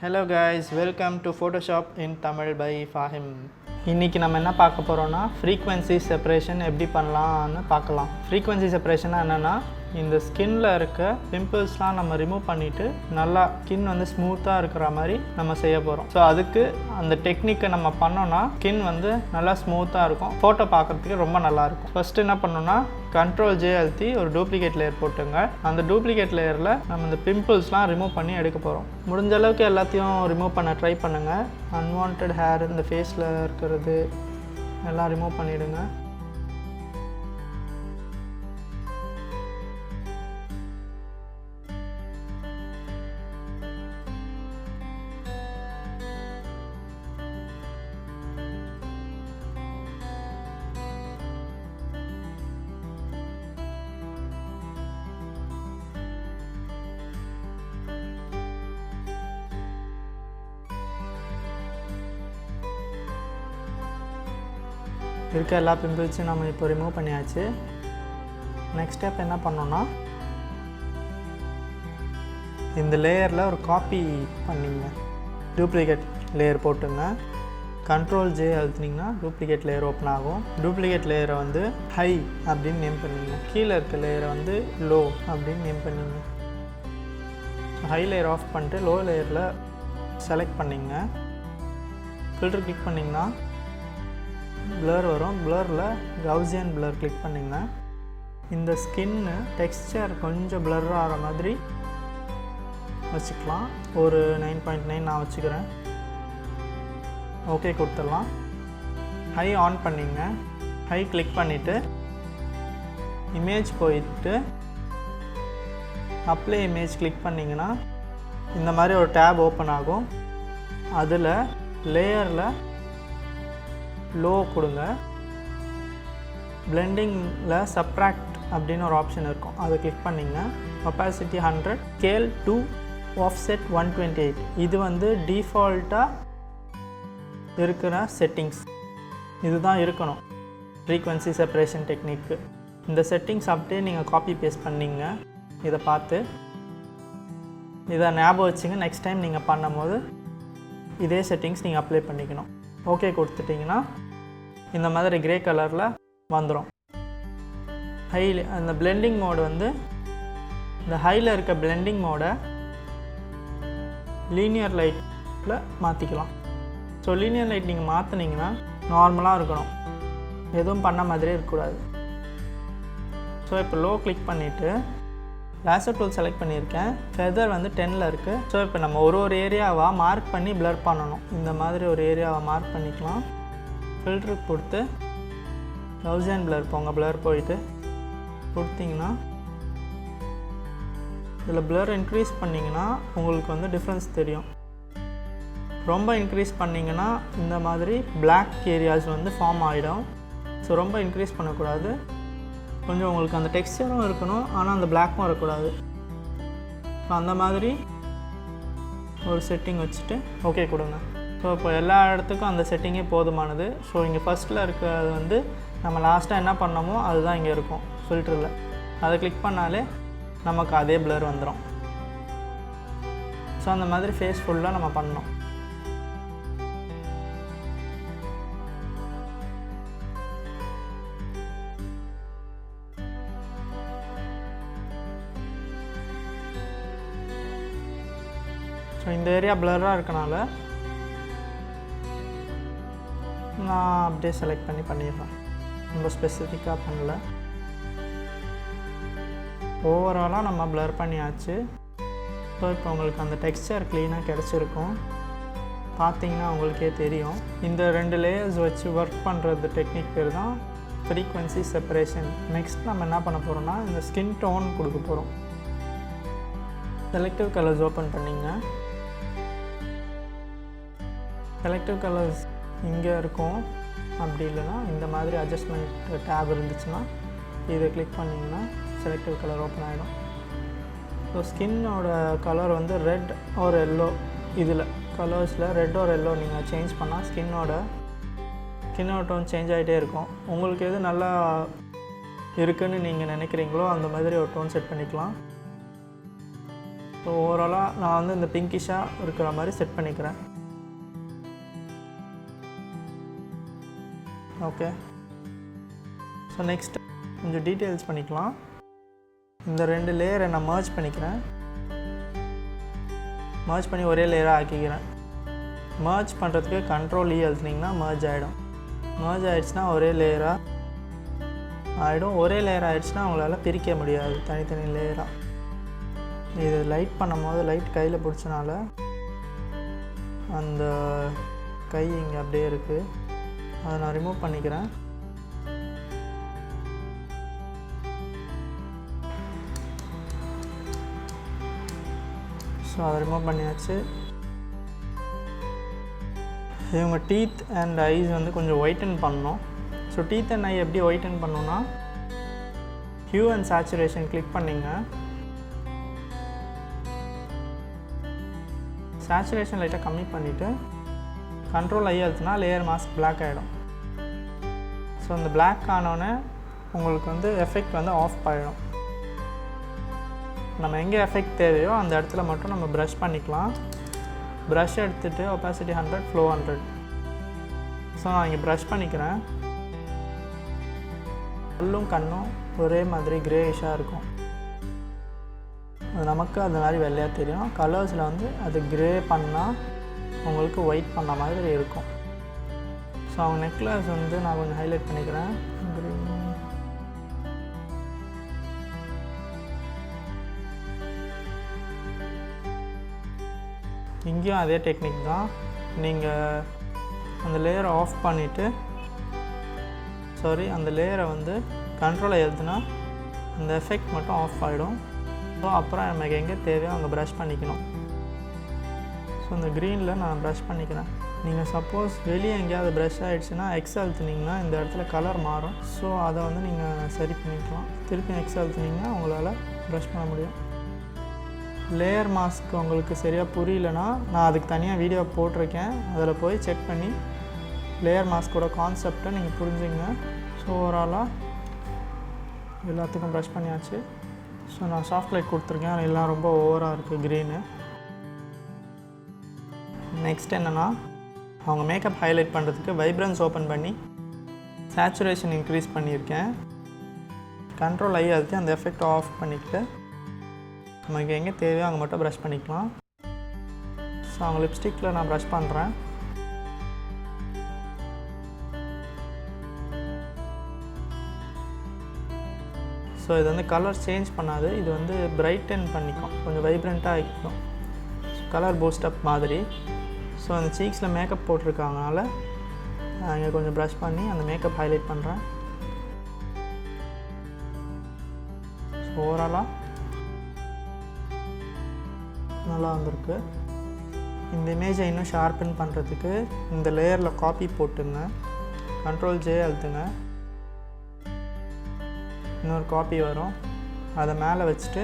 Hello guys, welcome to Photoshop in Tamil by Fahim. இன்னைக்கு நம்ம என்ன பார்க்க போறோம்னா frequency separation எப்படி பண்ணலாம்னு பார்க்கலாம். Frequency separation என்னன்னா இந்த ஸ்கின்ல இருக்க பிம்பிள்ஸ்லாம் நம்ம ரிமூவ் பண்ணிட்டு நல்லா ஸ்கின் வந்து ஸ்மூத்தா இருக்கிற மாதிரி நம்ம செய்ய போறோம். சோ அதுக்கு அந்த டெக்னிக்கை நம்ம பண்ணோம்னா ஸ்கின் வந்து நல்லா ஸ்மூத்தா இருக்கும். போட்டோ பார்க்கிறதுக்கு ரொம்ப நல்லா இருக்கும். ஃபர்ஸ்ட் என்ன பண்ணனும்னா CTRL+J அழுத்தி ஒரு டூப்ளிகேட் லேயர் போட்டுங்க. அந்த டூப்ளிகேட் லேயர்ல நம்ம இந்த பிம்பிள்ஸ்லாம் ரிமூவ் பண்ணி எடுக்க போறோம். முடிஞ்ச அளவுக்கு எல்லாத்தையும் ரிமூவ் பண்ண ட்ரை பண்ணுங்க. அன்வான்டட் ஹேர் இந்த ஃபேஸ்ல இருக்கிறது எல்லாம் ரிமூவ் பண்ணிடுங்க. இருக்க எல்லா பிம்பிள்ஸையும் நம்ம இப்போ ரிமூவ் பண்ணியாச்சு. நெக்ஸ்ட் ஸ்டெப் என்ன பண்ணோம்னா இந்த லேயரில் ஒரு காப்பி பண்ணிங்க. டூப்ளிகேட் லேயர் போட்டுங்க. CTRL+J அழுத்தினீங்கன்னா டூப்ளிகேட் லேயர் ஓப்பன் ஆகும். டூப்ளிகேட் லேயரை வந்து ஹை அப்படின்னு நேம் பண்ணிங்க. கீழே இருக்க லேயரை வந்து லோ அப்படின்னு நேம் பண்ணிங்க. ஹை லேயர் ஆஃப் பண்ணிட்டு லோ லேயரில் செலக்ட் பண்ணிங்க. ஃபில்டர் கிளிக் பண்ணிங்கன்னா blur வரும். blurல Gaussian blur கிளிக் பண்ணிங்க. இந்த ஸ்கின்னு டெக்ஸ்சர் கொஞ்சம் blur ஆகிற மாதிரி வச்சுக்கலாம். ஒரு 9.9 நான் வச்சுக்கிறேன். ஓகே கொடுத்துடலாம். ஹை ஆன் பண்ணிங்க. ஹை கிளிக் பண்ணிவிட்டு இமேஜ் போயிட்டு அப்ளை இமேஜ் கிளிக் பண்ணிங்கன்னா இந்த மாதிரி ஒரு டேப் ஓப்பன் ஆகும். அதில் லேயரில் லோ கொடுங்க. பிளெண்டிங்கில் சப்ராக்ட் அப்படின்னு ஒரு ஆப்ஷன் இருக்கும். அதை கிளிக் பண்ணிங்க. Opacity 100, scale 2, offset 128. இது வந்து டிஃபால்ட்டாக இருக்கிற செட்டிங்ஸ். இதுதான் இருக்கணும் ஃப்ரீக்வன்சி செப்பரேஷன் டெக்னிக்கு. இந்த செட்டிங்ஸ் அப்படியே நீங்கள் காப்பி பேஸ்ட் பண்ணிங்க. இதை பார்த்து இதை ஞாபகம் வச்சுங்க. நெக்ஸ்ட் டைம் நீங்கள் பண்ணும்போது இதே செட்டிங்ஸ் நீங்கள் அப்ளை பண்ணிக்கணும். ஓகே கொடுத்துட்டிங்கன்னா இந்த மாதிரி கிரே கலரில் வந்துடும். அந்த பிளெண்டிங் மோடு வந்து இந்த ஹையில் இருக்க பிளெண்டிங் மோடை லீனியர் லைட்டில் மாற்றிக்கலாம். ஸோ லீனியர் லைட் நீங்கள் மாற்றினீங்கன்னா நார்மலாக இருக்கணும், எதுவும் பண்ண மாதிரியே இருக்கக்கூடாது. ஸோ இப்போ லோ கிளிக் பண்ணிவிட்டு லேசர் டூல் செலக்ட் பண்ணியிருக்கேன். ஃபெதர் வந்து 10ல் இருக்குது. ஸோ இப்போ நம்ம ஒரு ஏரியாவாக மார்க் பண்ணி பிளர் பண்ணணும். இந்த மாதிரி ஒரு ஏரியாவை மார்க் பண்ணிக்கலாம். ஃபில்டருக்கு கொடுத்து Gaussian blur போங்க. பிளர் போயிட்டு கொடுத்தீங்கன்னா இதில் பிளர் இன்க்ரீஸ் பண்ணிங்கன்னா உங்களுக்கு வந்து டிஃப்ரென்ஸ் தெரியும். ரொம்ப இன்க்ரீஸ் பண்ணிங்கன்னா இந்த மாதிரி பிளாக் ஏரியாஸ் வந்து ஃபார்ம் ஆகிடும். ஸோ ரொம்ப இன்க்ரீஸ் பண்ணக்கூடாது. கொஞ்சம் உங்களுக்கு அந்த டெக்ஸ்சரும் இருக்கணும், ஆனால் அந்த பிளாக்கும் வரக்கூடாது. ஸோ அந்த மாதிரி ஒரு செட்டிங் வச்சுட்டு ஓகே கொடுங்க. ஸோ இப்போ எல்லா இடத்துக்கும் அந்த செட்டிங்கே போதுமானது. ஸோ இங்கே ஃபஸ்ட்டில் இருக்கிறது வந்து நம்ம லாஸ்ட்டாக என்ன பண்ணோமோ அதுதான் இங்கே இருக்கும் ஃபில்டரில். அதை கிளிக் பண்ணாலே நமக்கு அதே பிளர் வந்துடும். ஸோ அந்த மாதிரி ஃபேஸ் ஃபுல்லாக நம்ம பண்ணணும். ஸோ இந்த ஏரியா பிளராக இருக்கனால நான் அப்படியே செலக்ட் பண்ணிடுறேன். ரொம்ப ஸ்பெசிஃபிக்காக பண்ணல. ஓவராலாக நம்ம பிளர் பண்ணியாச்சு. ஸோ இப்போ உங்களுக்கு அந்த டெக்ஸ்சர் க்ளீனாக கிடச்சிருக்கும். பார்த்தீங்கன்னா உங்களுக்கே தெரியும். இந்த 2 லேயர்ஸ் வச்சு ஒர்க் பண்ணுறது டெக்னிக் பேர் தான் ஃப்ரீக்வன்சி செப்பரேஷன். நெக்ஸ்ட் நம்ம என்ன பண்ண போகிறோம்னா இந்த ஸ்கின் டோன் கொடுக்க போகிறோம். செலக்டிவ் கலர்ஸ் ஓப்பன் பண்ணிங்க. செலக்டிவ் கலர்ஸ் இங்கே இருக்கும். அப்படி இல்லைனா இந்த மாதிரி அட்ஜஸ்ட்மெண்ட் டேப் இருந்துச்சுன்னா இதை கிளிக் பண்ணிங்கன்னா செலக்டிவ் கலர் ஓப்பன் ஆகிடும். ஸோ ஸ்கின்னோட கலர் வந்து ரெட் ஆர் எல்லோ, இதில் கலர்ஸில் ரெட் ஆர் எல்லோ நீங்கள் சேஞ்ச் பண்ணால் ஸ்கின்னோட டோன் சேஞ்ச் ஆகிட்டே இருக்கும். உங்களுக்கு எது நல்லா இருக்குதுன்னு நீங்கள் நினைக்கிறீங்களோ அந்த மாதிரி ஒரு டோன் செட் பண்ணிக்கலாம். ஸோ ஓவராலாக நான் வந்து இந்த பிங்கிஷாக இருக்கிற மாதிரி செட் பண்ணிக்கிறேன். ஓகே. ஸோ நெக்ஸ்ட் கொஞ்சம் டீட்டெயில்ஸ் பண்ணிக்கலாம். இந்த 2 லேயரை நான் மர்ஜ் பண்ணிக்கிறேன். மர்ஜ் பண்ணி ஒரே லேயராக ஆக்கிக்கிறேன். மர்ஜ் பண்ணுறதுக்கு CTRL+E அழுத்தினீங்கன்னா மர்ஜ் ஆகிடும். மர்ஜ் ஆகிடுச்சுன்னா ஒரே லேயராக ஆகிடும். ஒரே லேயர் ஆகிடுச்சுன்னா உங்களால் பிரிக்க முடியாது தனித்தனி லேயராக. இது லைட் பண்ணும் போது லைட் கையில் பிடிச்சனால அந்த கை இங்கே அப்படியே இருக்குது. அதை நான் ரிமூவ் பண்ணிக்கிறேன். ஸோ அதை ரிமூவ் பண்ணியாச்சு. இவங்க டீத் அண்ட் ஐஸ் வந்து கொஞ்சம் ஒயிட்டன் பண்ணணும். ஸோ டீத் அண்ட் ஐ எப்படி ஒயிட்டன் பண்ணணுன்னா ஹியூ அண்ட் சேச்சுரேஷன் கிளிக் பண்ணிங்க. சேச்சுரேஷன் லைட்டாக கம்மி பண்ணிவிட்டு CTRL+I அழுத்தினா லேயர் மாஸ்க் பிளாக் ஆகிடும். ஸோ இந்த பிளாக் ஆனோடனே உங்களுக்கு வந்து எஃபெக்ட் வந்து ஆஃப் ஆகிடும். நம்ம எங்கே எஃபெக்ட் தேவையோ அந்த இடத்துல மட்டும் நம்ம ப்ரஷ் பண்ணிக்கலாம். ப்ரஷ் எடுத்துகிட்டு ஒப்பாசிட்டி 100, ஃப்ளோ 100. ஸோ நான் இங்கே ப்ரஷ் பண்ணிக்கிறேன். ஃபுல்லும் கண்ணும் ஒரே மாதிரி கிரேயிஷாக இருக்கும். அது நமக்கு அந்த மாதிரி வெள்ளையாக தெரியும். கலர்ஸில் வந்து அது க்ரே பண்ணால் உங்களுக்கு ஒயிட் பண்ண மாதிரி இருக்கும். ஸோ அவங்க நெக்லஸ் வந்து நான் கொஞ்சம் ஹைலைட் பண்ணிக்கிறேன். இங்கேயும் அதே டெக்னிக் தான். நீங்கள் அந்த லேயரை ஆஃப் பண்ணிவிட்டு அந்த லேயரை வந்து CTRL+I அழுத்தினா அந்த எஃபெக்ட் மட்டும் ஆஃப் ஆகிடும். ஸோ அப்புறம் நமக்கு எங்கே தேவையோ அங்கே ப்ரஷ் பண்ணிக்கணும். ஸோ இந்த க்ரீனில் நான் ப்ரஷ் பண்ணிக்கிறேன். நீங்கள் சப்போஸ் வெளியே எங்கேயாவது ப்ரஷ் ஆகிடுச்சுன்னா எக்ஸ் அழுத்தினீங்கன்னா இந்த இடத்துல கலர் மாறும். ஸோ அதை வந்து நீங்கள் சரி பண்ணிக்கலாம். திருப்பி எக்ஸ் அழுத்தினீங்கன்னா உங்களால் ப்ரஷ் பண்ண முடியும். லேயர் மாஸ்க் உங்களுக்கு சரியாக புரியலனா நான் அதுக்கு தனியாக வீடியோ போட்டிருக்கேன். அதில் போய் செக் பண்ணி லேயர் மாஸ்கோட கான்செப்டை நீங்கள் புரிஞ்சுங்க. ஸோ ஓவராலாக எல்லாத்துக்கும் ப்ரஷ் பண்ணியாச்சு. ஸோ நான் சாஃப்ட் லைட் கொடுத்துருக்கேன். அது எல்லாம் ரொம்ப ஓவராக இருக்குது க்ரீனு. நெக்ஸ்ட் என்னென்னா அவங்க மேக்கப் ஹைலைட் பண்ணுறதுக்கு வைப்ரன்ஸ் ஓப்பன் பண்ணி சேச்சுரேஷன் இன்க்ரீஸ் பண்ணியிருக்கேன். CTRL+I அழுத்தி அந்த எஃபெக்ட் ஆஃப் பண்ணிக்கிட்டு நமக்கு எங்கே தேவையோ அங்கே மட்டும் ப்ரஷ் பண்ணிக்கலாம். ஸோ அவங்க லிப்ஸ்டிக்கில் நான் ப்ரஷ் பண்ணுறேன். ஸோ இது வந்து கலர் சேஞ்ச் பண்ணாது. இது வந்து பிரைட்டன் பண்ணிக்கும், கொஞ்சம் வைப்ரண்ட்டாக ஆகிக்கும், கலர் பூஸ்டப் மாதிரி. ஸோ அந்த சீக்ஸில் மேக்கப் போட்டிருக்காங்கனால நான் இங்கே கொஞ்சம் ப்ரஷ் பண்ணி அந்த மேக்கப் ஹைலைட் பண்ணுறேன். ஸோ ஓவராலாக நல்லா வந்திருக்கு. இந்த இமேஜை இன்னும் ஷார்பன் பண்ணுறதுக்கு இந்த லேயரில் காப்பி போட்டுங்க. CTRL+J அழுத்துங்க. இன்னொரு காப்பி வரும். அதை மேலே வச்சுட்டு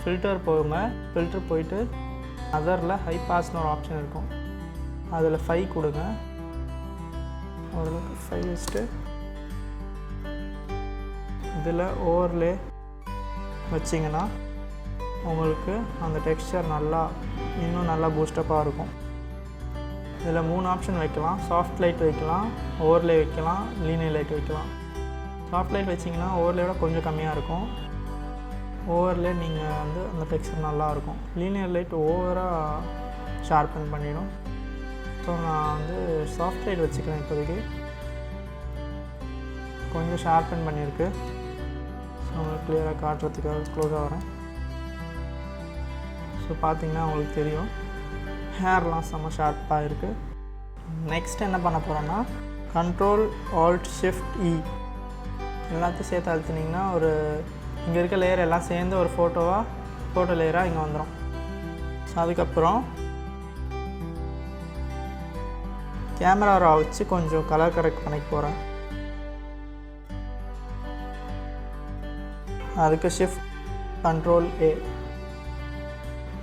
ஃபில்டர் போகுங்க. ஃபில்டர் போயிட்டு அதரில் ஹை பாஸ்னு ஒரு ஆப்ஷன் இருக்கும். அதில் 5 கொடுங்க. ஓரளவுக்கு 5 வச்சுட்டு இதில் ஓவர்லே வச்சிங்கன்னா உங்களுக்கு அந்த டெக்ஸ்சர் இன்னும் நல்லா பூஸ்டப்பாக இருக்கும். இதில் 3 ஆப்ஷன் வைக்கலாம். சாஃப்ட் லைட் வைக்கலாம், ஓவர்லே வைக்கலாம், லீனியர் லைட் வைக்கலாம். சாஃப்ட் லைட் வச்சிங்கன்னா ஓவர்லேயோட கொஞ்சம் கம்மியாக இருக்கும். ஓவர்லே நீங்கள் வந்து அந்த டெக்ஸ்சர் நல்லாயிருக்கும். லீனியர் லைட் ஓவராக ஷார்பன் பண்ணிடும். ஸோ நான் வந்து சாஃப்ட் லைட் வச்சுக்கிறேன். இப்போதைக்கு கொஞ்சம் ஷார்பன் பண்ணியிருக்கு. ஸோ உங்களுக்கு கிளியராக காட்டுறதுக்காக க்ளோஸாக வரேன். ஸோ பார்த்தீங்கன்னா உங்களுக்கு தெரியும் ஹேர்லாம் செம்ம ஷார்ப்பாக இருக்குது. நெக்ஸ்ட் என்ன பண்ண போகிறோன்னா CTRL+ALT+E எல்லாத்தையும் சேர்த்து அழுத்தினீங்கன்னா இங்கே இருக்க லேயர் எல்லாம் சேர்ந்து ஒரு ஃபோட்டோ லேயராக இங்கே வந்துடும். ஸோ அதுக்கப்புறம் கேமரா ரா வச்சு கொஞ்சம் கலர் கரெக்ட் பண்ணிக்க போகிறேன். அதுக்கு ஷிஃப்ட் CTRL+A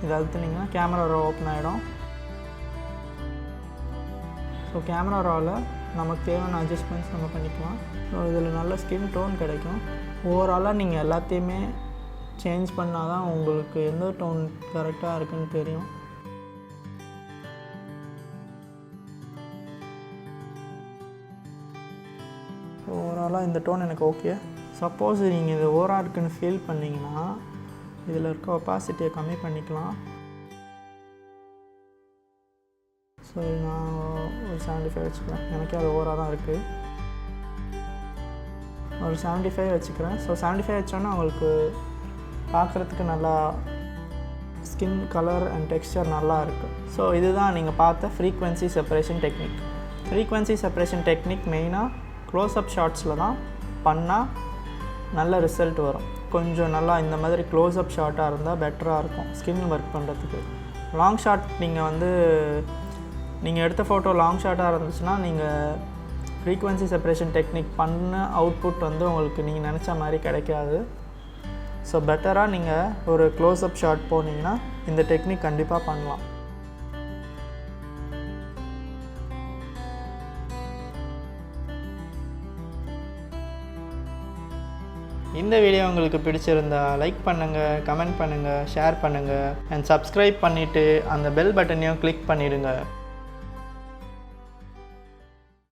இதை அழுத்தினீங்கன்னா கேமரா ரா ஓப்பன் ஆகிடும். ஸோ கேமரா ராவில் நமக்கு தேவையான அட்ஜஸ்ட்மெண்ட்ஸ் நம்ம பண்ணிக்கலாம். ஸோ இதில் நல்ல ஸ்கின் டோன் கிடைக்கும். ஓவராலாக நீங்கள் எல்லாத்தையுமே சேஞ்ச் பண்ணால் தான் உங்களுக்கு எந்த டோன் கரெக்டாக இருக்குன்னு தெரியும். ஓவராலாக இந்த டோன் எனக்கு ஓகே. சப்போஸ் நீங்கள் இது ஓவராக இருக்குன்னு ஃபீல் பண்ணிங்கன்னா இதில் இருக்க ஒப்பாசிட்டியை கம்மி பண்ணிக்கலாம். ஸோ நான் ஒரு 75 வச்சுக்கிறேன். எனக்கே அது ஓவராக தான் இருக்குது. ஒரு 75 வச்சுக்கிறேன். ஸோ 75 வச்சோன்னா உங்களுக்கு பார்க்குறதுக்கு நல்லா ஸ்கின் கலர் அண்ட் டெக்ஸ்சர் நல்லா இருக்குது. ஸோ இதுதான் நீங்கள் பார்த்த frequency separation technique. Frequency separation technique மெயினாக க்ளோஸ்அப் ஷாட்ஸில் தான் பண்ணால் நல்ல ரிசல்ட் வரும். கொஞ்சம் நல்லா இந்த மாதிரி க்ளோஸ்அப் ஷாட்டாக இருந்தால் பெட்டராக இருக்கும் ஸ்கின் ஒர்க் பண்ணுறதுக்கு. லாங் ஷாட் நீங்கள் எடுத்த ஃபோட்டோ லாங் ஷாட்டாக இருந்துச்சுன்னா நீங்கள் ஃப்ரீக்வன்சி செப்பரேஷன் டெக்னிக் பண்ண அவுட்புட் வந்து உங்களுக்கு நீங்கள் நினச்ச மாதிரி கிடைக்காது. ஸோ பெட்டராக நீங்கள் ஒரு க்ளோஸ்அப் ஷாட் போனீங்கன்னா இந்த டெக்னிக் கண்டிப்பாக பண்ணலாம். இந்த வீடியோ உங்களுக்கு பிடிச்சிருந்தா லைக் பண்ணுங்கள், கமெண்ட் பண்ணுங்கள், ஷேர் பண்ணுங்கள் அண்ட் சப்ஸ்கிரைப் பண்ணிவிட்டு அந்த பெல் பட்டனையும் கிளிக் பண்ணிவிடுங்க.